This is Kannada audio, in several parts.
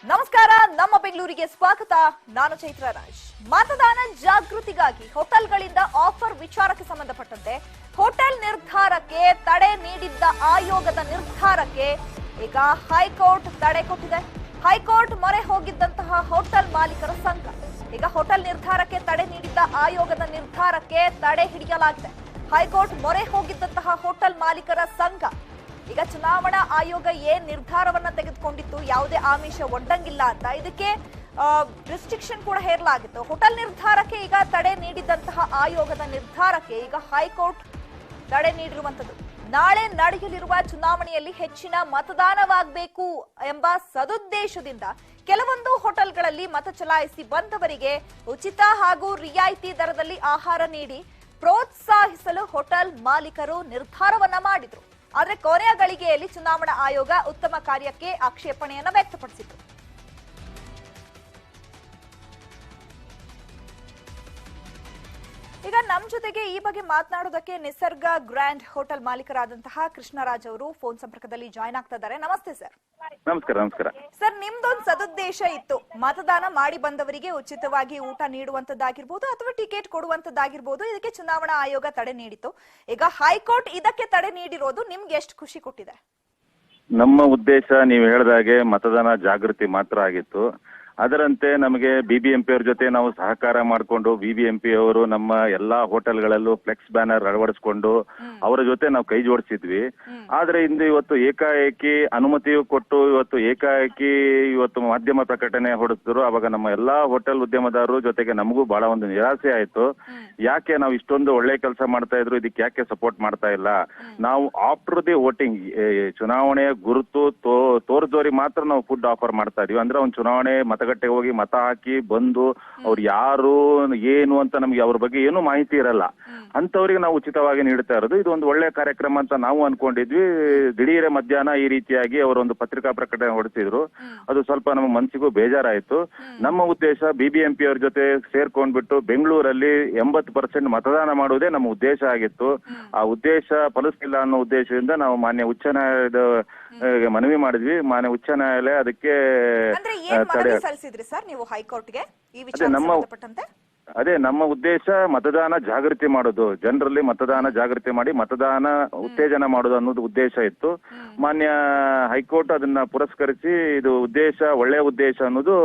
ನಮಸ್ಕಾರ, ನಮ್ಮ ಬೆಂಗಳೂರಿಗೆ ಸ್ವಾಗತ. ನಾನು ಚೈತ್ರ ರಾಜ್. ಮತದಾನ ಜಾಗೃತಿಗಾಗಿ ಹೋಟೆಲ್ಗಳಿಂದ ಆಫರ್ ವಿಚಾರಕ್ಕೆ ಸಂಬಂಧಪಟ್ಟಂತೆ ಹೋಟೆಲ್ ನಿರ್ಧಾರಕ್ಕೆ ತಡೆ ನೀಡಿದ್ದ ಆಯೋಗದ ನಿರ್ಧಾರಕ್ಕೆ ಈಗ ಹೈಕೋರ್ಟ್ ತಡೆ ಕೊಟ್ಟಿದೆ. ಹೈಕೋರ್ಟ್ ಮೊರೆ ಹೋಗಿದ್ದಂತಹ ಹೋಟೆಲ್ ಮಾಲೀಕರ ಸಂಘ ಈಗ ಹೋಟೆಲ್ ನಿರ್ಧಾರಕ್ಕೆ ತಡೆ ನೀಡಿದ್ದ ಆಯೋಗದ ನಿರ್ಧಾರಕ್ಕೆ ತಡೆ ಹಿಡಿಯಲಾಗಿದೆ. ಹೈಕೋರ್ಟ್ ಮೊರೆ ಹೋಗಿದ್ದಂತಹ ಹೋಟೆಲ್ ಮಾಲೀಕರ ಸಂಘ ಈಗ ಚುನಾವಣಾ ಆಯೋಗ ಏನ್ ನಿರ್ಧಾರವನ್ನ ತೆಗೆದುಕೊಂಡಿತ್ತು, ಯಾವುದೇ ಆಮಿಷ ಒಡ್ಡಂಗಿಲ್ಲ ಅಂತ ಇದಕ್ಕೆ ರಿಸ್ಟ್ರಿಕ್ಷನ್ ಕೂಡ ಹೇರಲಾಗಿತ್ತು. ಹೋಟೆಲ್ ನಿರ್ಧಾರಕ್ಕೆ ಈಗ ತಡೆ ನೀಡಿದಂತಹ ಆಯೋಗದ ನಿರ್ಧಾರಕ್ಕೆ ಈಗ ಹೈಕೋರ್ಟ್ ತಡೆ ನೀಡಿರುವಂತದ್ದು. ನಾಳೆ ನಡೆಯಲಿರುವ ಚುನಾವಣೆಯಲ್ಲಿ ಹೆಚ್ಚಿನ ಮತದಾನವಾಗಬೇಕು ಎಂಬ ಸದುದ್ದೇಶದಿಂದ ಕೆಲವೊಂದು ಹೋಟೆಲ್ಗಳಲ್ಲಿ ಮತ ಚಲಾಯಿಸಿ ಬಂದವರಿಗೆ ಉಚಿತ ಹಾಗೂ ರಿಯಾಯಿತಿ ದರದಲ್ಲಿ ಆಹಾರ ನೀಡಿ ಪ್ರೋತ್ಸಾಹಿಸಲು ಹೋಟೆಲ್ ಮಾಲೀಕರು ನಿರ್ಧಾರವನ್ನ ಮಾಡಿದ್ರು. ಆದರೆ ಕೊನೆಯ ಗಳಿಗೆಯಲ್ಲಿ ಚುನಾವಣಾ ಆಯೋಗ ಉತ್ತಮ ಕಾರ್ಯಕ್ಕೆ ಆಕ್ಷೇಪಣೆಯನ್ನು ವ್ಯಕ್ತಪಡಿಸಿತು. ಈಗ ನಮ್ಮ ಜೊತೆಗೆ ಈ ಬಗ್ಗೆ ಮಾತನಾಡೋದಕ್ಕೆ ನಿಸರ್ಗ ಗ್ರ್ಯಾಂಡ್ ಹೋಟೆಲ್ ಮಾಲೀಕರಾದಂತಹ ಕೃಷ್ಣರಾಜ್ ಅವರು ಫೋನ್ ಸಂಪರ್ಕದಲ್ಲಿ ಜಾಯ್ನ್ ಆಗ್ತಾ ಇದ್ದಾರೆ. ನಮಸ್ತೆ ಸರ್. ನಮಸ್ಕಾರ ಸರ್, ನಿಮ್ದೊಂದು ಸದುದ್ದೇಶ ಇತ್ತು, ಮತದಾನ ಮಾಡಿ ಬಂದವರಿಗೆ ಉಚಿತವಾಗಿ ಊಟ ನೀಡುವಂತದ್ದಾಗಿರ್ಬೋದು ಅಥವಾ ಟಿಕೆಟ್ ಕೊಡುವಂತದ್ದಾಗಿರ್ಬೋದು. ಇದಕ್ಕೆ ಚುನಾವಣಾ ಆಯೋಗ ತಡೆ ನೀಡಿತು. ಈಗ ಹೈಕೋರ್ಟ್ ಇದಕ್ಕೆ ತಡೆ ನೀಡಿರೋದು ನಿಮ್ಗೆ ಎಷ್ಟು ಖುಷಿ ಕೊಟ್ಟಿದೆ? ನಮ್ಮ ಉದ್ದೇಶ ನೀವು ಹೇಳಿದಾಗೆ ಮತದಾನ ಜಾಗೃತಿ ಮಾತ್ರ ಆಗಿತ್ತು. ಅದರಂತೆ ನಮಗೆ ಬಿಬಿಎಂಪಿ ಅವ್ರ ಜೊತೆ ನಾವು ಸಹಕಾರ ಮಾಡಿಕೊಂಡು ಬಿಬಿಎಂಪಿ ಅವರು ನಮ್ಮ ಎಲ್ಲಾ ಹೋಟೆಲ್ಗಳಲ್ಲೂ ಫ್ಲೆಕ್ಸ್ ಬ್ಯಾನರ್ ಅಳವಡಿಸಿಕೊಂಡು ಅವರ ಜೊತೆ ನಾವು ಕೈ ಜೋಡಿಸಿದ್ವಿ. ಆದ್ರೆ ಇಂದು ಇವತ್ತು ಏಕಾಏಕಿ ಅನುಮತಿಯು ಕೊಟ್ಟು ಇವತ್ತು ಮಾಧ್ಯಮ ಪ್ರಕಟಣೆ ಹೊರಡಿಸಿದ್ರು. ಅವಾಗ ನಮ್ಮ ಎಲ್ಲಾ ಹೋಟೆಲ್ ಉದ್ಯಮದಾರರು ಜೊತೆಗೆ ನಮಗೂ ಬಹಳ ಒಂದು ನಿರಾಸೆ ಆಯ್ತು. ಯಾಕೆ ನಾವು ಇಷ್ಟೊಂದು ಒಳ್ಳೆ ಕೆಲಸ ಮಾಡ್ತಾ ಇದ್ರು, ಇದಕ್ಕೆ ಯಾಕೆ ಸಪೋರ್ಟ್ ಮಾಡ್ತಾ ಇಲ್ಲ? ನಾವು ಆಫ್ಟರ್ ದಿ ವೋಟಿಂಗ್ ಚುನಾವಣೆಯ ಗುರುತು ತೋರ್ದೋರಿ ಮಾತ್ರ ನಾವು ಫುಡ್ ಆಫರ್ ಮಾಡ್ತಾ ಇದೀವಿ. ಅಂದ್ರೆ ಒಂದು ಚುನಾವಣೆ ಮತಗಟ್ಟೆಗೆ ಹೋಗಿ ಮತ ಹಾಕಿ ಬಂದು ಅವ್ರು ಯಾರು ಏನು ಅಂತ ನಮ್ಗೆ ಅವ್ರ ಬಗ್ಗೆ ಏನೂ ಮಾಹಿತಿ ಇರಲ್ಲ, ಅಂತವ್ರಿಗೆ ನಾವು ಉಚಿತವಾಗಿ ನೀಡ್ತಾ ಇರೋದು. ಇದು ಒಂದು ಒಳ್ಳೆ ಕಾರ್ಯಕ್ರಮ ಅಂತ ನಾವು ಅನ್ಕೊಂಡಿದ್ವಿ. ದಿಢೀರ ಮಧ್ಯಾಹ್ನ ಈ ರೀತಿಯಾಗಿ ಅವರೊಂದು ಪತ್ರಿಕಾ ಪ್ರಕಟಣೆ ಹೊರಡಿಸಿದ್ರು. ಅದು ಸ್ವಲ್ಪ ನಮ್ಮ ಮನಸ್ಸಿಗೂ ಬೇಜಾರಾಯ್ತು. ನಮ್ಮ ಉದ್ದೇಶ ಬಿಬಿಎಂಪಿ ಅವ್ರ ಜೊತೆ ಸೇರ್ಕೊಂಡ್ಬಿಟ್ಟು ಬೆಂಗಳೂರಲ್ಲಿ 80% ಮತದಾನ ಮಾಡುವುದೇ ನಮ್ಮ ಉದ್ದೇಶ ಆಗಿತ್ತು. ಆ ಉದ್ದೇಶ ಫಲಿಸ್ತಿಲ್ಲ ಅನ್ನೋ ಉದ್ದೇಶದಿಂದ ನಾವು ಮಾನ್ಯ ಉಚ್ಚ ನ್ಯಾಯಾಲಯದ ಮನವಿ ಮಾಡಿದ್ವಿ. ಮಾನ್ಯ ಉಚ್ಚ ನ್ಯಾಯಾಲಯ ಅದಕ್ಕೆ ತಡೆ ಅದೇ ನಮ್ಮ ಉದ್ದೇಶ ಮತದಾನ ಜಾಗೃತಿ ಮಾಡೋದು, ಜನರಲ್ಲಿ ಮತದಾನ ಜಾಗೃತಿ ಮಾಡಿ ಮತದಾನ ಉತ್ತೇಜನ ಮಾಡೋದು ಅನ್ನೋದು ಉದ್ದೇಶ ಇತ್ತು. ಮಾನ್ಯ ಹೈಕೋರ್ಟ್ ಅದನ್ನ ಪುರಸ್ಕರಿಸಿ ಇದು ಉದ್ದೇಶ ಒಳ್ಳೆಯ ಉದ್ದೇಶ ಅನ್ನೋದು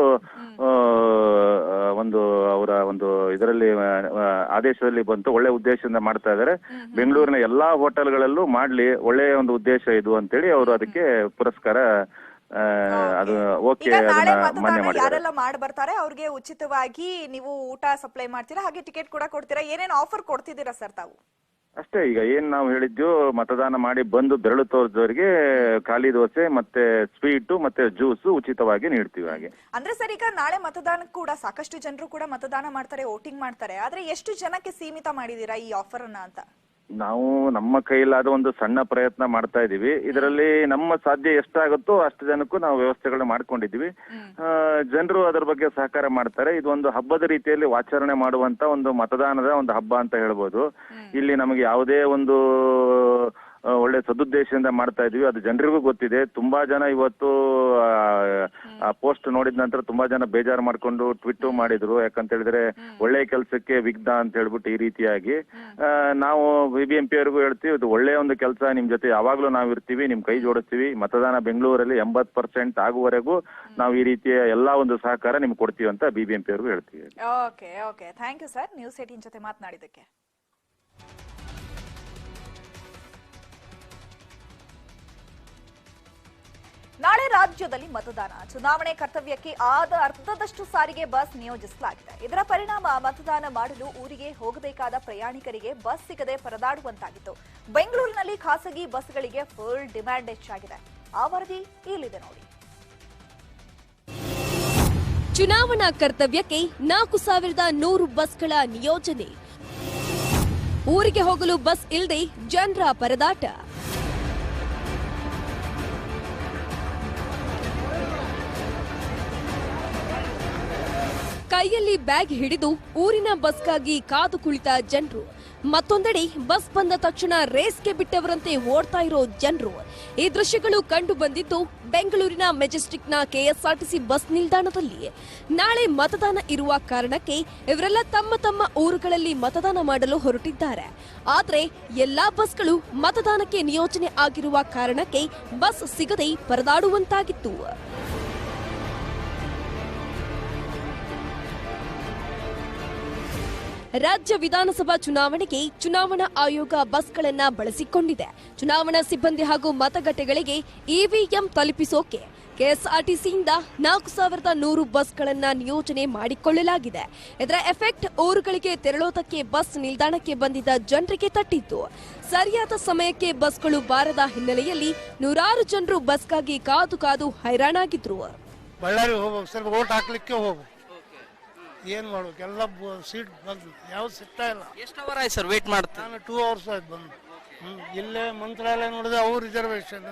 ಒಂದು ಅವರ ಒಂದು ಇದರಲ್ಲಿ ಆದೇಶದಲ್ಲಿ ಬಂತು. ಒಳ್ಳೆ ಉದ್ದೇಶದಿಂದ ಮಾಡ್ತಾ ಇದ್ದಾರೆ. ಬೆಂಗಳೂರಿನ ಎಲ್ಲಾ ಹೋಟೆಲ್ಗಳಲ್ಲೂ ಮಾಡ್ಲಿ, ಒಳ್ಳೆಯ ಒಂದು ಉದ್ದೇಶ ಇದು ಅಂತೇಳಿ ಅವರು ಅದಕ್ಕೆ ಪುರಸ್ಕಾರ ಅದು ಓಕೆ ಯಾರೆಲ್ಲ ಮಾಡಿ ಬರ್ತಾರೆ ಅವ್ರಿಗೆ ಉಚಿತವಾಗಿ ನೀವು ಊಟ ಸಪ್ಲೈ ಮಾಡ್ತೀರಾ, ಹಾಗೆ ಟಿಕೆಟ್ ಕೂಡ ಕೊಡ್ತೀರಾ. ಏನೇನು ಆಫರ್ ಕೊಡ್ತಿದ್ದೀರಾ ಸರ್ ತಾವು? ಅಷ್ಟೇ, ಈಗ ಏನ್ ನಾವು ಹೇಳಿದ್ವಿ, ಮತದಾನ ಮಾಡಿ ಬಂದು ಬೆರಳು ತೋರಿದವರಿಗೆ ಖಾಲಿ ದೋಸೆ ಮತ್ತೆ ಸ್ವೀಟು ಮತ್ತೆ ಜ್ಯೂಸ್ ಉಚಿತವಾಗಿ ನೀಡ್ತೀವಿ. ಹಾಗೆ ಅಂದ್ರೆ ಸರ್, ಈಗ ನಾಳೆ ಮತದಾನಕ್ಕೆ ಕೂಡ ಸಾಕಷ್ಟು ಜನರು ಕೂಡ ಮತದಾನ ಮಾಡ್ತಾರೆ, ವೋಟಿಂಗ್ ಮಾಡ್ತಾರೆ. ಆದ್ರೆ ಎಷ್ಟು ಜನಕ್ಕೆ ಸೀಮಿತ ಮಾಡಿದೀರಾ ಈ ಆಫರ್ ಅನ್ನ ಅಂತ? ನಾವು ನಮ್ಮ ಕೈಲಾದ ಒಂದು ಸಣ್ಣ ಪ್ರಯತ್ನ ಮಾಡ್ತಾ ಇದೀವಿ. ಇದರಲ್ಲಿ ನಮ್ಮ ಸಾಧ್ಯ ಎಷ್ಟಾಗುತ್ತೋ ಅಷ್ಟು ಜನಕ್ಕೂ ನಾವು ವ್ಯವಸ್ಥೆಗಳನ್ನ ಮಾಡ್ಕೊಂಡಿದೀವಿ. ಜನರು ಅದರ ಬಗ್ಗೆ ಸಹಕಾರ ಮಾಡ್ತಾರೆ. ಇದು ಒಂದು ಹಬ್ಬದ ರೀತಿಯಲ್ಲಿ ಆಚರಣೆ ಮಾಡುವಂತ ಒಂದು ಮತದಾನದ ಒಂದು ಹಬ್ಬ ಅಂತ ಹೇಳ್ಬೋದು. ಇಲ್ಲಿ ನಮಗೆ ಯಾವುದೇ ಒಂದು ಒಳ್ಳೆ ಸದುದ್ದೇಶದಿಂದ ಮಾಡ್ತಾ ಇದೀವಿ. ಅದು ಜನರಿಗೂ ಗೊತ್ತಿದೆ. ತುಂಬಾ ಜನ ಇವತ್ತು ಆ ಪೋಸ್ಟ್ ನೋಡಿದ ನಂತರ ತುಂಬಾ ಜನ ಬೇಜಾರು ಮಾಡ್ಕೊಂಡು ಟ್ವಿಟ್ ಮಾಡಿದ್ರು. ಯಾಕಂತ ಹೇಳಿದ್ರೆ ಒಳ್ಳೆ ಕೆಲಸಕ್ಕೆ ವಿಘ್ನ ಅಂತ ಹೇಳ್ಬಿಟ್ಟು ಈ ರೀತಿಯಾಗಿ ನಾವು ಬಿಬಿಎಂಪಿ ಅವ್ರಿಗೂ ಹೇಳ್ತೀವಿ, ಇದು ಒಳ್ಳೆಯ ಒಂದು ಕೆಲಸ, ನಿಮ್ ಜೊತೆ ಯಾವಾಗ್ಲೂ ನಾವು ಇರ್ತೀವಿ, ನಿಮ್ ಕೈ ಜೋಡಿಸ್ತೀವಿ. ಮತದಾನ ಬೆಂಗಳೂರಲ್ಲಿ 80% ಆಗುವವರೆಗೂ ನಾವು ಈ ರೀತಿಯ ಎಲ್ಲಾ ಒಂದು ಸಹಕಾರ ನಿಮ್ಗೆ ಕೊಡ್ತೀವಿ ಅಂತ ಬಿಬಿಎಂಪಿ ಅವ್ರಿಗೂ ಹೇಳ್ತೀವಿ. Okay, thank you sir, News 18 ಜೊತೆ ಮಾತನಾಡಿದ್ದಕ್ಕೆ. ನಾಳೆ ರಾಜ್ಯದಲ್ಲಿ ಮತದಾನ. ಚುನಾವಣೆ ಕರ್ತವ್ಯಕ್ಕೆ ಆದ ಅರ್ಧದಷ್ಟು ಸಾರಿಗೆ ಬಸ್ ನಿಯೋಜಿಸಲಾಗಿದೆ. ಇದರ ಪರಿಣಾಮ ಮತದಾನ ಮಾಡಲು ಊರಿಗೆ ಹೋಗಬೇಕಾದ ಪ್ರಯಾಣಿಕರಿಗೆ ಬಸ್ ಸಿಗದೆ ಪರದಾಡುವಂತಾಗಿತ್ತು. ಬೆಂಗಳೂರಿನಲ್ಲಿ ಖಾಸಗಿ ಬಸ್ಗಳಿಗೆ ಫುಲ್ ಡಿಮ್ಯಾಂಡ್ ಹೆಚ್ಚಾಗಿದೆ. ಆ ವರದಿ ಇಲ್ಲಿದೆ ನೋಡಿ. ಚುನಾವಣಾ ಕರ್ತವ್ಯಕ್ಕೆ 4100 ಬಸ್ಗಳ ನಿಯೋಜನೆ. ಊರಿಗೆ ಹೋಗಲು ಬಸ್ ಇಲ್ಲದೆ ಜನರ ಪರದಾಟ. ಕೈಯಲ್ಲಿ ಬ್ಯಾಗ್ ಹಿಡಿದು ಊರಿನ ಬಸ್ಗಾಗಿ ಕಾದು ಕುಳಿತ ಜನರು ಮತ್ತೊಂದೆಡೆ ಬಸ್ ಬಂದ ತಕ್ಷಣ ರೇಸ್ಗೆ ಬಿಟ್ಟವರಂತೆ ಓಡ್ತಾ ಇರೋ ಜನರು. ಈ ದೃಶ್ಯಗಳು ಕಂಡು ಬಂದಿದ್ದು ಬೆಂಗಳೂರಿನ ಮೆಜೆಸ್ಟಿಕ್ನ ಕೆಎಸ್ಆರ್ಟಿಸಿ ಬಸ್ ನಿಲ್ದಾಣದಲ್ಲಿ. ನಾಳೆ ಮತದಾನ ಇರುವ ಕಾರಣಕ್ಕೆ ಇವರೆಲ್ಲ ತಮ್ಮ ತಮ್ಮ ಊರುಗಳಲ್ಲಿ ಮತದಾನ ಮಾಡಲು ಹೊರಟಿದ್ದಾರೆ. ಆದ್ರೆ ಎಲ್ಲಾ ಬಸ್ಗಳು ಮತದಾನಕ್ಕೆ ನಿಯೋಜನೆ ಆಗಿರುವ ಕಾರಣಕ್ಕೆ ಬಸ್ ಸಿಗದೆ ಪರದಾಡುವಂತಾಗಿತ್ತು. ರಾಜ್ಯ ವಿಧಾನಸಭಾ ಚುನಾವಣೆಗೆ ಚುನಾವಣಾ ಆಯೋಗ ಬಸ್ಗಳನ್ನ ಬಳಸಿಕೊಂಡಿದೆ. ಚುನಾವಣಾ ಸಿಬ್ಬಂದಿ ಹಾಗೂ ಮತಗಟ್ಟೆಗಳಿಗೆ ಇವಿಎಂ ತಲುಪಿಸೋಕೆ ಕೆಎಸ್ಆರ್ಟಿಸಿಯಿಂದ 4100 ಬಸ್ಗಳನ್ನ ನಿಯೋಜನೆ ಮಾಡಿಕೊಳ್ಳಲಾಗಿದೆ. ಇದರ ಎಫೆಕ್ಟ್ ಊರುಗಳಿಗೆ ತೆರಳೋದಕ್ಕೆ ಬಸ್ ನಿಲ್ದಾಣಕ್ಕೆ ಬಂದಿದ್ದ ಜನರಿಗೆ ತಟ್ಟಿತ್ತು. ಸರಿಯಾದ ಸಮಯಕ್ಕೆ ಬಸ್ಗಳು ಬಾರದ ಹಿನ್ನೆಲೆಯಲ್ಲಿ ನೂರಾರು ಜನರು ಬಸ್ಗಾಗಿ ಕಾದು ಕಾದು ಹೈರಾಣಾಗಿದ್ರು. ಬಳ್ಳಾರಿ ಹೋಗ್ಬೇಕು ಸರ್, ಓಟ್ ಹಾಕ್ಲಿಕ್ಕೆ ಹೋಗ್ಬೇಕು. ಏನ್ ಮಾಡ್ಬೇಕು, ಎಲ್ಲ ಸೀಟ್ ಬಂದು ಯಾವ್ದು ಸಿಗ್ತಾ ಇಲ್ಲ. ಎಷ್ಟು ಅವರ್ ಆಯ್ತು ಸರ್ ವೇಟ್ ಮಾಡ್ತಾರೆ? ನಾನು 2 hours ಆಯ್ತು ಬಂದು. ಇಲ್ಲೇ ಮಂತ್ರಾಲಯ ನೋಡಿದ್ರೆ ಅವ್ರ ರಿಸರ್ವೇಶನ್,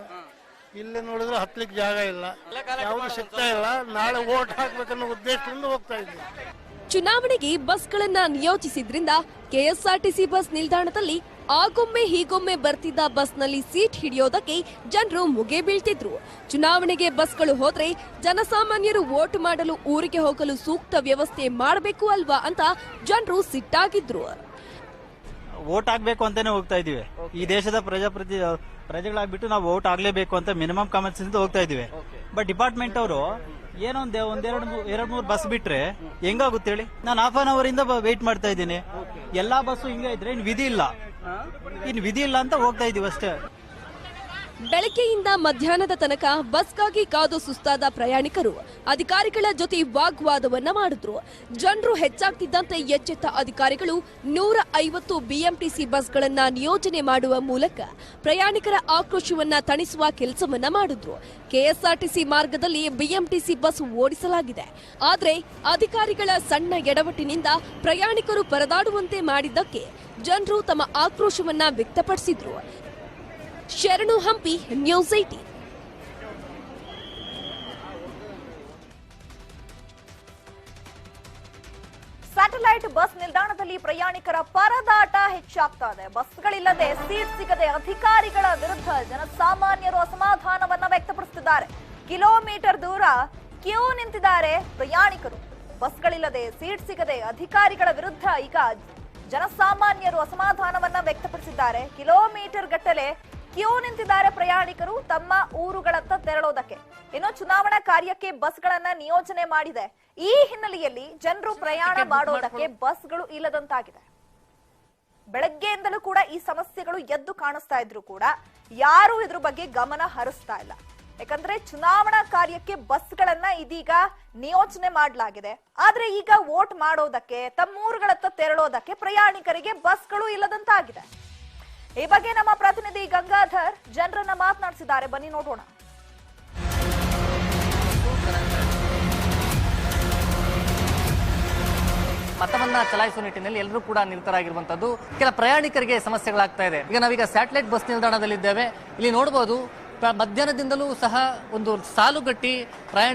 ಇಲ್ಲೇ ನೋಡಿದ್ರೆ ಹತ್ಲಿಕ್ಕೆ ಜಾಗ ಇಲ್ಲ, ಯಾವ್ದು ಸಿಗ್ತಾ ಇಲ್ಲ. ನಾಳೆ ಓಟ್ ಹಾಕ್ಬೇಕನ್ನೋ ಉದ್ದೇಶದಿಂದ ಹೋಗ್ತಾ ಇದ್ದೀವಿ. ಚುನಾವಣೆಗೆ ಬಸ್ಗಳನ್ನ ನಿಯೋಜಿಸಿದ್ರಿಂದ ಕೆಎಸ್ಆರ್ಟಿಸಿ ಬಸ್ ನಿಲ್ದಾಣದಲ್ಲಿ ಆಗೊಮ್ಮೆ ಹೀಗೊಮ್ಮೆ ಬರ್ತಿದ್ದ ಬಸ್ನಲ್ಲಿ ಸೀಟ್ ಹಿಡಿಯೋದಕ್ಕೆ ಜನರು ಮುಗೆ ಬೀಳ್ತಿದ್ರು. ಚುನಾವಣೆಗೆ ಬಸ್ಗಳು ಹೋದ್ರೆ ಜನಸಾಮಾನ್ಯರು ವೋಟ್ ಮಾಡಲು ಊರಿಗೆ ಹೋಗಲು ಸೂಕ್ತ ವ್ಯವಸ್ಥೆ ಮಾಡಬೇಕು ಅಲ್ವಾ ಅಂತ ಜನರು ಸಿಟ್ಟಾಗಿದ್ರು. ವೋಟ್ ಆಗ್ಬೇಕು ಅಂತಾನೆ ಹೋಗ್ತಾ ಇದೀವಿ. ಈ ದೇಶದ ಪ್ರಜೆಗಳಾಗ್ಬಿಟ್ಟು ನಾವು ವೋಟ್ ಆಗ್ಲೇಬೇಕು ಅಂತ ಮಿನಿಮಮ್ ಕಾಮನ್ ಸೆನ್ಸ್ ಹೋಗ್ತಾ ಇದೀವಿ. ಬಟ್ ಡಿಪಾರ್ಟ್ಮೆಂಟ್ ಅವರು ಏನೋ ಎರಡ್ ಮೂರು ಬಸ್ ಬಿಟ್ರೆ ಹೆಂಗಾಗುತ್ತೆ ಹೇಳಿ? ನಾನು ಹಾಫ್ ಅನ್ ಅವರ್ ಇಂದ ವೇಟ್ ಮಾಡ್ತಾ ಇದ್ದೀನಿ. ಎಲ್ಲಾ ಬಸ್ಸು ಹಿಂಗೆ ಇದ್ರೆ ಇನ್ ವಿಧಿ ಇಲ್ಲ ಅಂತ ಹೋಗ್ತಾ ಇದೀವಿ ಅಷ್ಟೇ. ಬೆಳಗ್ಗೆಯಿಂದ ಮಧ್ಯಾಹ್ನದ ತನಕ ಬಸ್ಗಾಗಿ ಕಾದು ಸುಸ್ತಾದ ಪ್ರಯಾಣಿಕರು ಅಧಿಕಾರಿಗಳ ಜೊತೆ ವಾಗ್ವಾದವನ್ನ ಮಾಡಿದ್ರು. ಜನರು ಹೆಚ್ಚಾಗ್ತಿದ್ದಂತೆ ಎಚ್ಚೆತ್ತ ಅಧಿಕಾರಿಗಳು 150 ಬಿಎಂಟಿಸಿ ಬಸ್ಗಳನ್ನ ನಿಯೋಜನೆ ಮಾಡುವ ಮೂಲಕ ಪ್ರಯಾಣಿಕರ ಆಕ್ರೋಶವನ್ನ ತಣಿಸುವ ಕೆಲಸವನ್ನ ಮಾಡಿದ್ರು. ಕೆಎಸ್ಆರ್ಟಿಸಿ ಮಾರ್ಗದಲ್ಲಿ ಬಿಎಂಟಿಸಿ ಬಸ್ ಓಡಿಸಲಾಗಿದೆ. ಆದ್ರೆ ಅಧಿಕಾರಿಗಳ ಸಣ್ಣ ಎಡವಟ್ಟಿನಿಂದ ಪ್ರಯಾಣಿಕರು ಪರದಾಡುವಂತೆ ಮಾಡಿದ್ದಕ್ಕೆ ಜನರು ತಮ್ಮ ಆಕ್ರೋಶವನ್ನ ವ್ಯಕ್ತಪಡಿಸಿದ್ರು. ಶರಣು ಹಂಪಿ, ನ್ಯೂಸ್ 18. ಸ್ಯಾಟಲೈಟ್ ಬಸ್ ನಿಲ್ದಾಣದಲ್ಲಿ ಪ್ರಯಾಣಿಕರ ಪರದಾಟ ಹೆಚ್ಚಾಗ್ತಾ ಇದೆ. ಬಸ್ಗಳಿಲ್ಲದೆ ಸೀಟ್ ಸಿಗದೆ ಅಧಿಕಾರಿಗಳ ವಿರುದ್ಧ ಜನಸಾಮಾನ್ಯರು ಅಸಮಾಧಾನವನ್ನ ವ್ಯಕ್ತಪಡಿಸುತ್ತಿದ್ದಾರೆ. ಕಿಲೋಮೀಟರ್ ದೂರ ಕ್ಯೂ ನಿಂತಿದ್ದಾರೆ ಪ್ರಯಾಣಿಕರು. ಬಸ್ಗಳಿಲ್ಲದೆ ಸೀಟ್ ಸಿಗದೆ ಅಧಿಕಾರಿಗಳ ವಿರುದ್ಧ ಈಗ ಜನಸಾಮಾನ್ಯರು ಅಸಮಾಧಾನವನ್ನ ವ್ಯಕ್ತಪಡಿಸಿದ್ದಾರೆ. ಕಿಲೋಮೀಟರ್ ಗಟ್ಟಲೆ ಕ್ಯೂ ನಿಂತಿದ್ದಾರೆ ಪ್ರಯಾಣಿಕರು ತಮ್ಮ ಊರುಗಳತ್ತ ತೆರಳೋದಕ್ಕೆ. ಇನ್ನು ಚುನಾವಣಾ ಕಾರ್ಯಕ್ಕೆ ಬಸ್ಗಳನ್ನ ನಿಯೋಜನೆ ಮಾಡಿದೆ. ಈ ಹಿನ್ನೆಲೆಯಲ್ಲಿ ಜನರು ಪ್ರಯಾಣ ಮಾಡೋದಕ್ಕೆ ಬಸ್ಗಳು ಇಲ್ಲದಂತಾಗಿದೆ. ಬೆಳಗ್ಗೆಯಿಂದಲೂ ಕೂಡ ಈ ಸಮಸ್ಯೆಗಳು ಎದ್ದು ಕಾಣಿಸ್ತಾ ಇದ್ರು ಕೂಡ ಯಾರು ಇದ್ರ ಬಗ್ಗೆ ಗಮನ ಹರಿಸ್ತಾ ಇಲ್ಲ. ಯಾಕಂದ್ರೆ ಚುನಾವಣಾ ಕಾರ್ಯಕ್ಕೆ ಬಸ್ಗಳನ್ನ ಇದೀಗ ನಿಯೋಜನೆ ಮಾಡಲಾಗಿದೆ. ಆದ್ರೆ ಈಗ ವೋಟ್ ಮಾಡೋದಕ್ಕೆ ತಮ್ಮೂರುಗಳತ್ತ ತೆರಳೋದಕ್ಕೆ ಪ್ರಯಾಣಿಕರಿಗೆ ಬಸ್ಗಳು ಇಲ್ಲದಂತಾಗಿದೆ. ಈ ಬಗ್ಗೆ ನಮ್ಮ ಪ್ರತಿನಿಧಿ ಗಂಗಾಧರ್ ಜನರನ್ನ ಮಾತನಾಡಿಸಿದ್ದಾರೆ. ಬನ್ನಿ ನೋಡೋಣ. ಮತವನ್ನ ಚಲಾಯಿಸುವ ನಿಟ್ಟಿನಲ್ಲಿ ಎಲ್ಲರೂ ಕೂಡ ನಿರತರಾಗಿರುವಂತದ್ದು. ಕೆಲ ಪ್ರಯಾಣಿಕರಿಗೆ ಸಮಸ್ಯೆಗಳಾಗ್ತಾ ಇದೆ. ಈಗ ನಾವೀಗ ಸ್ಯಾಟಲೈಟ್ ಬಸ್ ನಿಲ್ದಾಣದಲ್ಲಿದ್ದೇವೆ. ಇಲ್ಲಿ ನೋಡಬಹುದು ಮಧ್ಯಾಹ್ನದಿಂದಲೂ ಸಹ ಒಂದು ಸಾಲುಗಟ್ಟಿ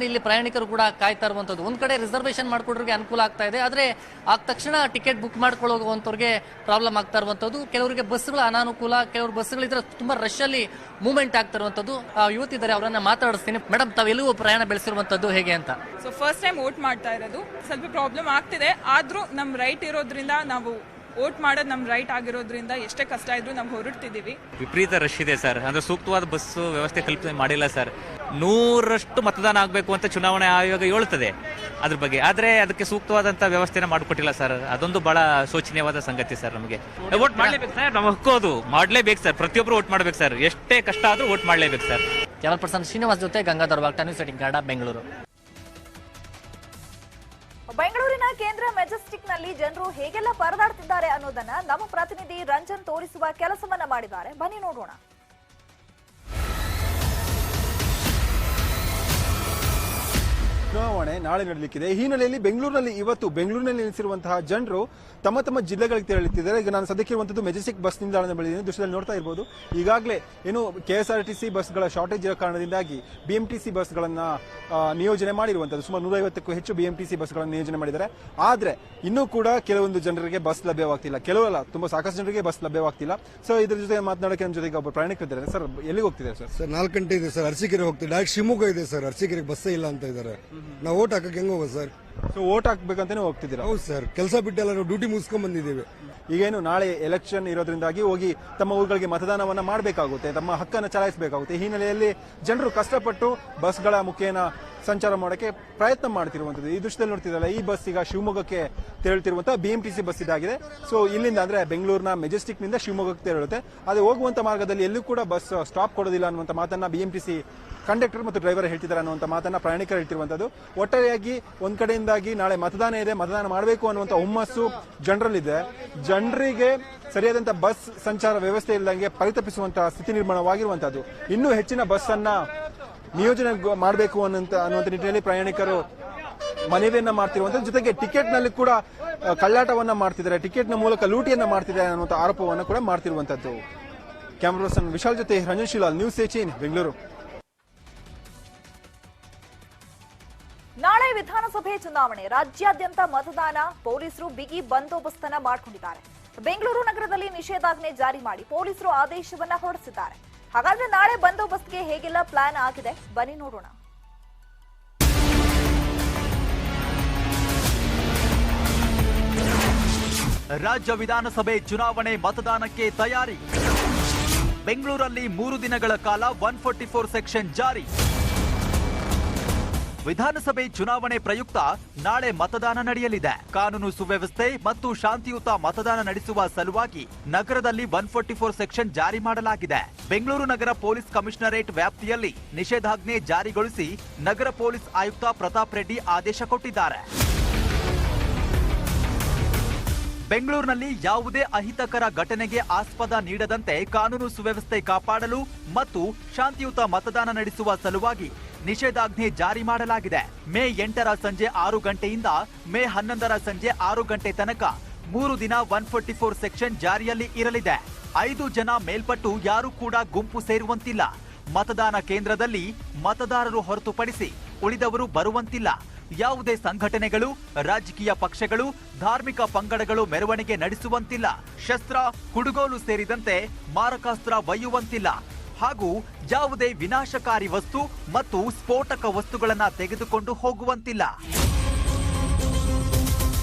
ಇಲ್ಲಿ ಪ್ರಯಾಣಿಕರು ಕೂಡ ಕಾಯ್ತಾ ಇರುವಂತದ್ದು. ಒಂದ್ ಕಡೆ ರಿಸರ್ವೇಶನ್ ಮಾಡ್ಕೊಡ್ರಿಗೆ ಅನುಕೂಲ ಆಗ್ತಾ ಇದೆ, ಆದ್ರೆ ಆದ ತಕ್ಷಣ ಟಿಕೆಟ್ ಬುಕ್ ಮಾಡ್ಕೊಳ್ಳೋವಂಥವ್ರಿಗೆ ಪ್ರಾಬ್ಲಮ್ ಆಗ್ತಾ ಇರುವಂತದ್ದು. ಕೆಲವರಿಗೆ ಬಸ್ಗಳ ಅನಾನುಕೂಲ, ಕೆಲವರು ಬಸ್ಗಳಿದ್ರೆ ತುಂಬಾ ರಶ್ ಅಲ್ಲಿ ಮೂವ್ಮೆಂಟ್ ಆಗ್ತಾ ಇರುವಂತದ್ದು. ಯುವತಿದ್ದಾರೆ, ಅವರನ್ನ ಮಾತಾಡಿಸ್ತೀನಿ. ಮೇಡಮ್, ತಾವೆಲ್ಲೂ ಪ್ರಯಾಣ ಬೆಳೆಸಿರುವಂತದ್ದು ಹೇಗೆ ಅಂತ? ಸೊ ಫಸ್ಟ್ ಟೈಮ್ ವೋಟ್ ಮಾಡ್ತಾ ಇರೋದು, ಸ್ವಲ್ಪ ಪ್ರಾಬ್ಲಮ್ ಆಗ್ತಿದೆ. ಆದ್ರೂ ನಮ್ ರೈಟ್ ಇರೋದ್ರಿಂದ, ನಾವು ವೋಟ್ ಮಾಡೋದು ನಮ್ ರೈಟ್ ಆಗಿರೋದ್ರಿಂದ ಎಷ್ಟೇ ಕಷ್ಟ ಇದ್ರು ನಾವು ಹೊರಡ್ತಿದೀವಿ. ವಿಪರೀತ ರಶ್ ಇದೆ ಸರ್. ಅಂದ್ರೆ ಸೂಕ್ತವಾದ ಬಸ್ ವ್ಯವಸ್ಥೆ ಕಲ್ಪನೆ ಮಾಡಿಲ್ಲ ಸರ್. 100% ಮತದಾನ ಆಗಬೇಕು ಅಂತ ಚುನಾವಣಾ ಆಯೋಗ ಹೇಳ್ತದೆ ಅದ್ರ ಬಗ್ಗೆ, ಆದ್ರೆ ಅದಕ್ಕೆ ಸೂಕ್ತವಾದಂತ ವ್ಯವಸ್ಥೆನ ಮಾಡಿಕೊಟ್ಟಿಲ್ಲ ಸರ್. ಅದೊಂದು ಬಹಳ ಶೋಚನೀಯವಾದ ಸಂಗತಿ ಸರ್. ನಮಗೆ ವೋಟ್ ಮಾಡ್ಲೇಬೇಕು ಸರ್, ನಾವು ಹಕ್ಕೋದು ಮಾಡ್ಲೇಬೇಕು ಸರ್. ಪ್ರತಿಯೊಬ್ಬರು ವೋಟ್ ಮಾಡ್ಬೇಕು ಸರ್, ಎಷ್ಟೇ ಕಷ್ಟ ಆದ್ರೂ ವೋಟ್ ಮಾಡ್ಲೇಬೇಕು ಸರ್. ಕ್ಯಾಮರಾ ಪರ್ಸನ್ ಶ್ರೀನಿವಾಸ್ ಜೊತೆ ಗಂಗಾಧರ್ ವಾಗ್ಟಾ, ನ್ಯೂಸ್ 18 ಕನ್ನಡ, ಬೆಂಗಳೂರು. ಬೆಂಗಳೂರಿನ ಕೇಂದ್ರ ಮೆಜೆಸ್ಟಿಕ್ ನಲ್ಲಿ ಜನರು ಹೇಗೆಲ್ಲ ಪರದಾಡ್ತಿದ್ದಾರೆ ಅನ್ನೋದನ್ನ ನಮ್ಮ ಪ್ರತಿನಿಧಿ ರಂಜನ್ ತೋರಿಸುವ ಕೆಲಸವನ್ನ ಮಾಡಿದ್ದಾರೆ. ಬನ್ನಿ ನೋಡೋಣ. ಚುನಾವಣೆ ನಾಳೆ ನಡೆಯಲಿಕ್ಕಿದೆ. ಈ ಹಿನ್ನೆಲೆಯಲ್ಲಿ ಬೆಂಗಳೂರಿನಲ್ಲಿ ನೆಲೆಸಿರುವಂತಹ ಜನರು ತಮ್ಮ ತಮ್ಮ ಜಿಲ್ಲೆಗಳಿಗೆ ತೆರಳುತ್ತಿದ್ದಾರೆ. ಈಗ ನಾನು ಸದ್ಯಕ್ಕೆ ಇರುವಂತದ್ದು ಮೆಜೆಸ್ಟಿಕ್ ಬಸ್ ನಿಲ್ದಾಣದ ಬಳಿ ದೃಶ್ಯದಲ್ಲಿ ನೋಡ್ತಾ ಇರಬಹುದು. ಈಗಾಗಲೇ ಏನು KSRTC ಬಸ್ಗಳ ಶಾರ್ಟೇಜ್ ಇರೋ ಕಾರಣದಿಂದಾಗಿ BMTC ಬಸ್ಗಳನ್ನ ನಿಯೋಜನೆ ಮಾಡಿರುವಂತದ್ದು. ಸುಮಾರು 150ಕ್ಕೂ ಹೆಚ್ಚು BMTC ಬಸ್ಗಳನ್ನು ನಿಯೋಜನೆ ಮಾಡಿದ್ದಾರೆ. ಆದ್ರೆ ಇನ್ನೂ ಕೂಡ ಕೆಲವೊಂದು ಜನರಿಗೆ ಬಸ್ ಲಭ್ಯವಾಗ್ತಿಲ್ಲ. ಕೆಲವಲ್ಲ, ತುಂಬಾ ಸಾಕಷ್ಟು ಜನರಿಗೆ ಬಸ್ ಲಭ್ಯವಾಗ್ತಿಲ್ಲ. ಸೊ ಇದ್ರ ಜೊತೆ ಮಾತನಾಡಕ್ಕೆ ನಮ್ಮ ಜೊತೆಗೆ ಒಬ್ಬ ಪ್ರಯಾಣಿಕರಿದ್ದಾರೆ. ಸರ್, ಎಲ್ಲಿಗೆ ಹೋಗ್ತಿದ್ದಾರೆ ಸರ್? ಸರ್ 4 ಗಂಟೆ ಇದೆ ಸರ್. ಅರಸೀಕೆರೆ ಹೋಗ್ತೀವಿ. ಡೈರೆಕ್ಟ್ ಶಿವಮೊಗ್ಗ ಇದೆ ಸರ್. ಅರಸೀಕೆರೆಗೆ ಬಸ್ಸೇ ಇಲ್ಲ ಅಂತ ಇದ್ದಾರೆ. ನಾವು ಓಟ್ ಹಾಕಕ್ಕೆ ಹೆಂಗ್ ಹೋಗೋದು ಸರ್? ಸೊ ಓಟ್ ಹಾಕ್ಬೇಕಂತಾನೆ ಹೋಗ್ತಿದ್ದೀರಾ? ಹೌದು ಸರ್. ಕೆಲಸ ಬಿಟ್ಟೆಲ್ಲ ನಾವು ಡ್ಯೂಟಿ ಮುಗಿಸ್ಕೊಂಡ್ ಬಂದಿದ್ದೇವೆ. ಈಗೇನು ನಾಳೆ ಎಲೆಕ್ಷನ್ ಇರೋದ್ರಿಂದಾಗಿ ಹೋಗಿ ತಮ್ಮ ಊರುಗಳಿಗೆ ಮತದಾನವನ್ನ ಮಾಡಬೇಕಾಗುತ್ತೆ, ತಮ್ಮ ಹಕ್ಕನ್ನು ಚಲಾಯಿಸಬೇಕಾಗುತ್ತೆ. ಈ ಹಿನ್ನೆಲೆಯಲ್ಲಿ ಜನರು ಕಷ್ಟಪಟ್ಟು ಬಸ್ಗಳ ಮುಖೇನ ಸಂಚಾರ ಮಾಡೋಕೆ ಪ್ರಯತ್ನ ಮಾಡ್ತಿರುವಂತದ್ದು. ಈ ದೃಶ್ಯದಲ್ಲಿ ನೋಡ್ತಿದ್ದಲ್ಲ, ಈ ಬಸ್ ಈಗ ಶಿವಮೊಗ್ಗಕ್ಕೆ ತೆರಳುತ್ತಿರುವಂತಹ BMTC ಬಸ್ ಇದಾಗಿದೆ. ಸೊ ಇಲ್ಲಿಂದ ಅಂದ್ರೆ ಬೆಂಗಳೂರಿನ ಮೆಜೆಸ್ಟಿಕ್ ನಿಂದ ಶಿವಮೊಗ್ಗಕ್ಕೆ ತೆರಳುತ್ತೆ. ಅದೇ ಹೋಗುವಂತ ಮಾರ್ಗದಲ್ಲಿ ಎಲ್ಲೂ ಕೂಡ ಬಸ್ ಸ್ಟಾಪ್ ಕೊಡೋದಿಲ್ಲ ಅನ್ನುವಂತ ಮಾತನ್ನ BMTC ಕಂಡಕ್ಟರ್ ಮತ್ತು ಡ್ರೈವರ್ ಹೇಳ್ತಿದ್ದಾರೆ ಅನ್ನುವಂತ ಮಾತನ್ನ ಪ್ರಯಾಣಿಕರು ಹೇಳ್ತಿರುವಂತದ್ದು. ಒಟ್ಟಾರೆಯಾಗಿ ಒಂದ್ ಕಡೆಯಿಂದಾಗಿ ನಾಳೆ ಮತದಾನ ಇದೆ, ಮತದಾನ ಮಾಡಬೇಕು ಅನ್ನುವಂತ ಹುಮ್ಮಸ್ಸು ಜನರಲ್ಲಿದೆ. ಜನರಿಗೆ ಸರಿಯಾದಂತ ಬಸ್ ಸಂಚಾರ ವ್ಯವಸ್ಥೆ ಇಲ್ಲದಂಗೆ ಪರಿತಪಿಸುವಂತಹ ಸ್ಥಿತಿ ನಿರ್ಮಾಣವಾಗಿರುವಂತದ್ದು. ಇನ್ನೂ ಹೆಚ್ಚಿನ ಬಸ್ ಅನ್ನ ನಿಯೋಜನೆ ಮಾಡಬೇಕು ಅನ್ನುವಂತ ನಿಟ್ಟಿನಲ್ಲಿ ಪ್ರಯಾಣಿಕರು ಮನವಿಯನ್ನ ಮಾಡ್ತಿರುವಂತದ್ದು. ಜೊತೆಗೆ ಟಿಕೆಟ್ ನಲ್ಲಿ ಕೂಡ ಕಳ್ಳಾಟವನ್ನ ಮಾಡ್ತಿದ್ದಾರೆ, ಟಿಕೆಟ್ ನ ಮೂಲಕ ಲೂಟಿಯನ್ನ ಮಾಡ್ತಿದ್ದಾರೆ ಅನ್ನುವಂತ ಆರೋಪವನ್ನು ಕೂಡ ಮಾಡ್ತಿರುವಂತದ್ದು. ಕ್ಯಾಮರಾ ಪರ್ಸನ್ ವಿಶಾಲ್ ಜೊತೆ ರಂಜನ್ ಶಿಲಾಲ್, ನ್ಯೂಸ್ 18 ಬೆಂಗಳೂರು. ನಾಳೆ ವಿಧಾನಸಭೆ ಚುನಾವಣೆ, ರಾಜ್ಯಾದ್ಯಂತ ಮತದಾನ, ಪೊಲೀಸರು ಬಿಗಿ ಬಂದೋಬಸ್ತನ್ನ ಮಾಡಿಕೊಂಡಿದ್ದಾರೆ. ಬೆಂಗಳೂರು ನಗರದಲ್ಲಿ ನಿಷೇಧಾಜ್ಞೆ ಜಾರಿ ಮಾಡಿ ಪೊಲೀಸರು ಆದೇಶವನ್ನ ಹೊರಡಿಸಿದ್ದಾರೆ. ಹಾಗಾದ್ರೆ ನಾಳೆ ಬಂದೋಬಸ್ತ್ಗೆ ಹೇಗೆಲ್ಲ ಪ್ಲಾನ್ ಆಗಿದೆ, ಬನ್ನಿ ನೋಡೋಣ. ರಾಜ್ಯ ವಿಧಾನಸಭೆ ಚುನಾವಣೆ ಮತದಾನಕ್ಕೆ ತಯಾರಿ. ಬೆಂಗಳೂರಲ್ಲಿ 3 ದಿನಗಳ ಕಾಲ 144 ಸೆಕ್ಷನ್ ಜಾರಿ. ವಿಧಾನಸಭೆ ಚುನಾವಣೆ ಪ್ರಯುಕ್ತ ನಾಳೆ ಮತದಾನ ನಡೆಯಲಿದೆ. ಕಾನೂನು ಸುವ್ಯವಸ್ಥೆ ಮತ್ತು ಶಾಂತಿಯುತ ಮತದಾನ ನಡೆಸುವ ಸಲುವಾಗಿ ನಗರದಲ್ಲಿ 144 ಸೆಕ್ಷನ್ ಜಾರಿ ಮಾಡಲಾಗಿದೆ. ಬೆಂಗಳೂರು ನಗರ ಪೊಲೀಸ್ ಕಮಿಷನರೇಟ್ ವ್ಯಾಪ್ತಿಯಲ್ಲಿ ನಿಷೇಧಾಜ್ಞೆ ಜಾರಿಗೊಳಿಸಿ ನಗರ ಪೊಲೀಸ್ ಆಯುಕ್ತ ಪ್ರತಾಪ್ ರೆಡ್ಡಿ ಆದೇಶ ಕೊಟ್ಟಿದ್ದಾರೆ. ಬೆಂಗಳೂರಿನಲ್ಲಿ ಯಾವುದೇ ಅಹಿತಕರ ಘಟನೆಗೆ ಆಸ್ಪದ ನೀಡದಂತೆ ಕಾನೂನು ಸುವ್ಯವಸ್ಥೆ ಕಾಪಾಡಲು ಮತ್ತು ಶಾಂತಿಯುತ ಮತದಾನ ನಡೆಸುವ ಸಲುವಾಗಿ ನಿಷೇಧಾಜ್ಞೆ ಜಾರಿ ಮಾಡಲಾಗಿದೆ. ಮೇ 8ರ ಸಂಜೆ 6 ಗಂಟೆಯಿಂದ ಮೇ 11ರ ಸಂಜೆ 6 ಗಂಟೆ ತನಕ 3 ದಿನ 144 ಸೆಕ್ಷನ್ ಜಾರಿಯಲ್ಲಿ ಇರಲಿದೆ. 5 ಜನ ಮೇಲ್ಪಟ್ಟು ಯಾರು ಕೂಡ ಗುಂಪು ಸೇರುವಂತಿಲ್ಲ. ಮತದಾನ ಕೇಂದ್ರದಲ್ಲಿ ಮತದಾರರು ಹೊರತುಪಡಿಸಿ ಉಳಿದವರು ಬರುವಂತಿಲ್ಲ. ಯಾವುದೇ ಸಂಘಟನೆಗಳು, ರಾಜಕೀಯ ಪಕ್ಷಗಳು, ಧಾರ್ಮಿಕ ಪಂಗಡಗಳು ಮೆರವಣಿಗೆ ನಡೆಸುವಂತಿಲ್ಲ. ಶಸ್ತ್ರ, ಕುಡುಗೋಲು ಸೇರಿದಂತೆ ಮಾರಕಾಸ್ತ್ರ ಒಯ್ಯುವಂತಿಲ್ಲ. ಹಾಗೂ ಯಾವುದೇ ವಿನಾಶಕಾರಿ ವಸ್ತು ಮತ್ತು ಸ್ಫೋಟಕ ವಸ್ತುಗಳನ್ನು ತೆಗೆದುಕೊಂಡು ಹೋಗುವಂತಿಲ್ಲ.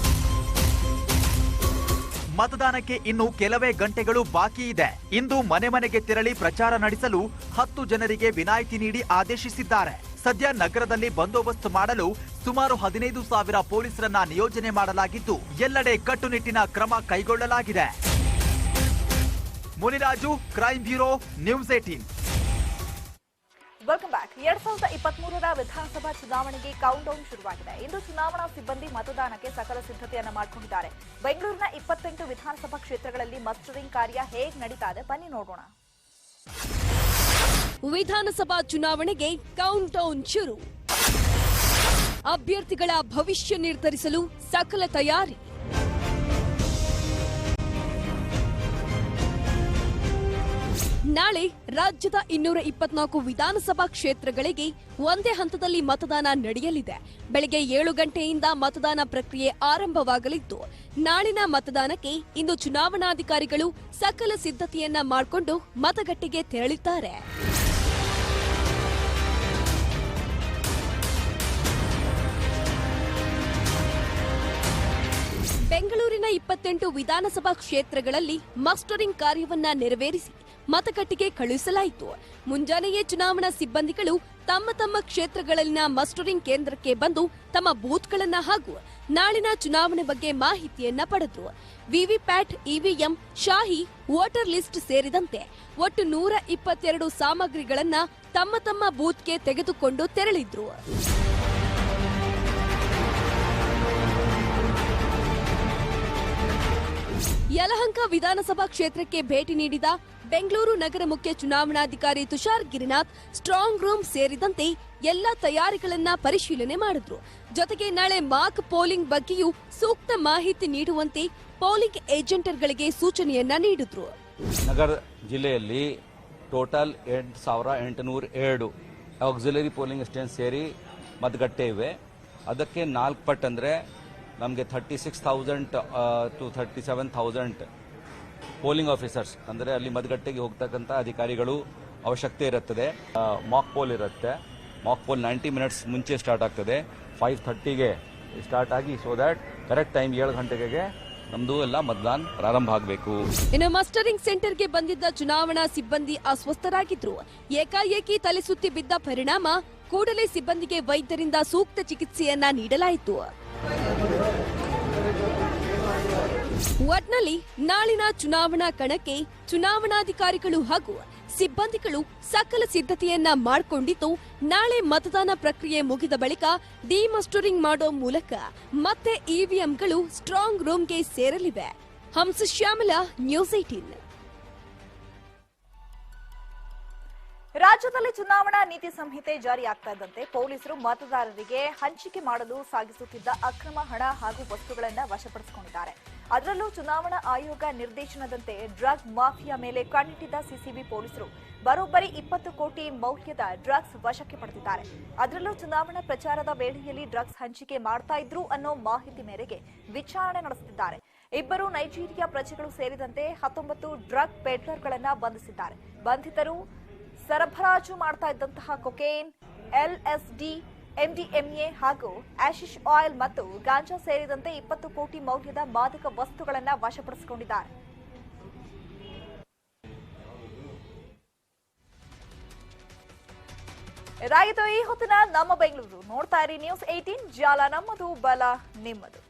ಮತದಾನಕ್ಕೆ ಇನ್ನು ಕೆಲವೇ ಗಂಟೆಗಳು ಬಾಕಿ ಇದೆ. ಇಂದು ಮನೆ ಮನೆಗೆ ತೆರಳಿ ಪ್ರಚಾರ ನಡೆಸಲು 10 ಜನರಿಗೆ ವಿನಾಯಿತಿ ನೀಡಿ ಆದೇಶಿಸಿದ್ದಾರೆ. ಸದ್ಯ ನಗರದಲ್ಲಿ ಬಂದೋಬಸ್ತ್ ಮಾಡಲು ಸುಮಾರು 15,000 ಪೊಲೀಸರನ್ನ ನಿಯೋಜನೆ ಮಾಡಲಾಗಿದ್ದು ಎಲ್ಲೆಡೆ ಕಟ್ಟುನಿಟ್ಟಿನ ಕ್ರಮ ಕೈಗೊಳ್ಳಲಾಗಿದೆ. Muniraju, crime bureau, news 18. Welcome back. 2023ರ ವಿಧಾನಸಭಾ ಚುನಾವಣೆಗೆ ಕೌಂಟ್ ಡೌನ್ ಶುರುವಾಗಿದೆ. ಇಂದು ಚುನಾವಣಾ ಸಿಬ್ಬಂದಿ ಮತದಾನಕ್ಕೆ ಸಕಲ ಸಿದ್ಧತೆಯನ್ನ ಮಾಡಿಕೊಂಡಿದ್ದಾರೆ. ಬೆಂಗಳೂರಿನ 28 ವಿಧಾನಸಭಾ ಕ್ಷೇತ್ರಗಳಲ್ಲಿ ಮಸ್ಟರಿಂಗ್ ಕಾರ್ಯ ಹೇಗೆ ನಡೀತಾ ಇದೆ, ಬನ್ನಿ ನೋಡೋಣ. ವಿಧಾನಸಭಾ ಚುನಾವಣೆಗೆ ಕೌಂಟ್ ಡೌನ್ ಶುರು. ಅಭ್ಯರ್ಥಿಗಳ ಭವಿಷ್ಯ ನಿರ್ಧರಿಸಲು ಸಕಲ ತಯಾರಿ. ನಾಳೆ ರಾಜ್ಯದ 224 ವಿಧಾನಸಭಾ ಕ್ಷೇತ್ರಗಳಿಗೆ ಒಂದೇ ಹಂತದಲ್ಲಿ ಮತದಾನ ನಡೆಯಲಿದೆ. ಬೆಳಗ್ಗೆ 7 ಗಂಟೆಯಿಂದ ಮತದಾನ ಪ್ರಕ್ರಿಯೆ ಆರಂಭವಾಗಲಿದ್ದು, ನಾಳಿನ ಮತದಾನಕ್ಕೆ ಇಂದು ಚುನಾವಣಾಧಿಕಾರಿಗಳು ಸಕಲ ಸಿದ್ಧತೆಯನ್ನ ಮಾಡಿಕೊಂಡು ಮತಗಟ್ಟೆಗೆ ತೆರಳಿದ್ದಾರೆ. ಬೆಂಗಳೂರಿನ 28 ವಿಧಾನಸಭಾ ಕ್ಷೇತ್ರಗಳಲ್ಲಿ ಮಸ್ಟರಿಂಗ್ ಕಾರ್ಯವನ್ನ ನೆರವೇರಿಸಿ ಮತಗಟ್ಟೆಗೆ ಕಳುಹಿಸಲಾಯಿತು. ಮುಂಜಾನೆಯೇ ಚುನಾವಣಾ ಸಿಬ್ಬಂದಿಗಳು ತಮ್ಮ ತಮ್ಮ ಕ್ಷೇತ್ರಗಳಲ್ಲಿನ ಮಸ್ಟರಿಂಗ್ ಕೇಂದ್ರಕ್ಕೆ ಬಂದು ತಮ್ಮ ಬೂತ್ಗಳನ್ನ ಹಾಗೂ ನಾಳಿನ ಚುನಾವಣೆ ಬಗ್ಗೆ ಮಾಹಿತಿಯನ್ನ ಪಡೆದರು. ವಿವಿಪ್ಯಾಟ್, ಇವಿಎಂ, ಶಾಹಿ, ವೋಟರ್ ಲಿಸ್ಟ್ ಸೇರಿದಂತೆ ಒಟ್ಟು 122 ಸಾಮಗ್ರಿಗಳನ್ನ ತಮ್ಮ ತಮ್ಮ ಬೂತ್ಗೆ ತೆಗೆದುಕೊಂಡು ತೆರಳಿದ್ರು. ಯಲಹಂಕ ವಿಧಾನಸಭಾ ಕ್ಷೇತ್ರಕ್ಕೆ ಭೇಟಿ ನೀಡಿದ ಬೆಂಗಳೂರು ನಗರ ಮುಖ್ಯ ಚುನಾವಣಾಧಿಕಾರಿ ತುಷಾರ್ ಗಿರಿನಾಥ್ ಸ್ಟ್ರಾಂಗ್ ರೂಮ್ ಸೇರಿದಂತೆ ಎಲ್ಲ ತಯಾರಿಗಳನ್ನ ಪರಿಶೀಲನೆ ಮಾಡಿದ್ರು. ಜೊತೆಗೆ ನಾಳೆ ಮಾಕ್ ಪೋಲಿಂಗ್ ಬಗ್ಗೆಯೂ ಸೂಕ್ತ ಮಾಹಿತಿ ನೀಡುವಂತೆ ಪೋಲಿಂಗ್ ಏಜೆಂಟರ್ಗಳಿಗೆ ಸೂಚನೆಯನ್ನ ನೀಡಿದ್ರು. ನಗರ ಜಿಲ್ಲೆಯಲ್ಲಿ ಟೋಟಲ್ 8,802 ಆಕ್ಸಿಲರಿ ಪೋಲಿಂಗ್ ಸ್ಟೇಷನ್ ಸೇರಿ ಮತಗಟ್ಟೆ ಇವೆ. ಅದಕ್ಕೆ 4 ಪಟ್ಟು ಅಂದರೆ ನಮಗೆ 36,000 to 37,000 ಪೋಲಿಂಗ್ ಆಫೀಸರ್ಸ್ ಅಂದರೆ ಅಲ್ಲಿ ಮತಗಟ್ಟೆಗೆ ಹೋಗ್ತಕ್ಕಂಥ ಅಧಿಕಾರಿಗಳು ಅವಶ್ಯಕತೆ ಇರುತ್ತದೆ. ಮಾಕ್ ಪೋಲ್ ಇರುತ್ತೆ. ಮಾಕ್ ಪೋಲ್ 90 ಮಿನಿಟ್ಸ್ ಮುಂಚೆ ಸ್ಟಾರ್ಟ್ ಆಗ್ತದೆ. 5:30ಗೆ ಸ್ಟಾರ್ಟ್ ಆಗಿ ಸೊ ದ್ಯಾಟ್ ಕರೆಕ್ಟ್ ಟೈಮ್ 7 ಗಂಟೆಗೆ ನಮ್ದು ಎಲ್ಲ ಮತದಾನ ಪ್ರಾರಂಭ ಆಗಬೇಕು. ಇನ್ನು ಮಸ್ಟರಿಂಗ್ ಸೆಂಟರ್ಗೆ ಬಂದಿದ್ದ ಚುನಾವಣಾ ಸಿಬ್ಬಂದಿ ಅಸ್ವಸ್ಥರಾಗಿದ್ರು. ಏಕಾಏಕಿ ತಲೆ ಸುತ್ತಿ ಬಿದ್ದ ಪರಿಣಾಮ ಕೂಡಲೇ ಸಿಬ್ಬಂದಿಗೆ ವೈದ್ಯರಿಂದ ಸೂಕ್ತ ಚಿಕಿತ್ಸೆಯನ್ನ ನೀಡಲಾಯಿತು. ಒಟ್ನಲ್ಲಿ ನಾಳಿನ ಚುನಾವಣಾ ಕಣಕ್ಕೆ ಚುನಾವಣಾಧಿಕಾರಿಗಳು ಹಾಗೂ ಸಿಬ್ಬಂದಿಗಳು ಸಕಲ ಸಿದ್ಧತೆಯನ್ನ ಮಾಡಿಕೊಂಡಿದ್ದು, ನಾಳೆ ಮತದಾನ ಪ್ರಕ್ರಿಯೆ ಮುಗಿದ ಬಳಿಕ ಡಿಮಸ್ಟರಿಂಗ್ ಮಾಡೋ ಮೂಲಕ ಮತ್ತೆ ಇವಿಎಂಗಳು ಸ್ಟ್ರಾಂಗ್ ರೂಮ್ಗೆ ಸೇರಲಿವೆ. ಹಂಸ ಶ್ಯಾಮಲ, ನ್ಯೂಸ್ 18. ರಾಜ್ಯದಲ್ಲಿ ಚುನಾವಣಾ ನೀತಿ ಸಂಹಿತೆ ಜಾರಿಯಾಗ್ತಾ ಇದ್ದಂತೆ ಪೊಲೀಸರು ಮತದಾರರಿಗೆ ಹಂಚಿಕೆ ಮಾಡಲು ಸಾಗಿಸುತ್ತಿದ್ದ ಅಕ್ರಮ ಹಣ ಹಾಗೂ ವಸ್ತುಗಳನ್ನು ವಶಪಡಿಸಿಕೊಂಡಿದ್ದಾರೆ. ಅದರಲ್ಲೂ ಚುನಾವಣಾ ಆಯೋಗ ನಿರ್ದೇಶನದಂತೆ ಡ್ರಗ್ ಮಾಫಿಯಾ ಮೇಲೆ ಕಣ್ಣಿಟ್ಟಿದ್ದ ಸಿಸಿಬಿ ಪೊಲೀಸರು ಬರೋಬ್ಬರಿ 20 ಕೋಟಿ ಮೌಲ್ಯದ ಡ್ರಗ್ಸ್ ವಶಕ್ಕೆ ಪಡೆದಿದ್ದಾರೆ. ಅದರಲ್ಲೂ ಚುನಾವಣಾ ಪ್ರಚಾರದ ವೇಳೆಯಲ್ಲಿ ಡ್ರಗ್ಸ್ ಹಂಚಿಕೆ ಮಾಡ್ತಾ ಇದ್ರು ಅನ್ನೋ ಮಾಹಿತಿ ಮೇರೆಗೆ ವಿಚಾರಣೆ ನಡೆಸುತ್ತಿದ್ದಾರೆ. ಇಬ್ಬರು ನೈಜೀರಿಯಾ ಪ್ರಜೆಗಳು ಸೇರಿದಂತೆ 19 ಡ್ರಗ್ ಪೆಡ್ಲರ್ಗಳನ್ನ ಬಂಧಿಸಿದ್ದಾರೆ. ಬಂಧಿತರು ಸರಬರಾಜು ಮಾಡ್ತಾ ಇದ್ದಂತಹ ಕೊಕೇನ್, LSD, MDMA ಹಾಗೂ ಆಶಿಷ್ ಆಯಿಲ್ ಮತ್ತು ಗಾಂಜಾ ಸೇರಿದಂತೆ 20 ಕೋಟಿ ಮೌಲ್ಯದ ಮಾದಕ ವಸ್ತುಗಳನ್ನು ವಶಪಡಿಸಿಕೊಂಡಿದ್ದಾರೆ. ಇದಾಗಿತ್ತು ಈ ಹೊತ್ತಿನ ನಮ್ಮ ಬೆಂಗಳೂರು. ನೋಡ್ತಾ ಇರಿ ನ್ಯೂಸ್ 18, ಜಾಲ ನಮ್ಮದು, ಬಲ ನಿಮ್ಮದು.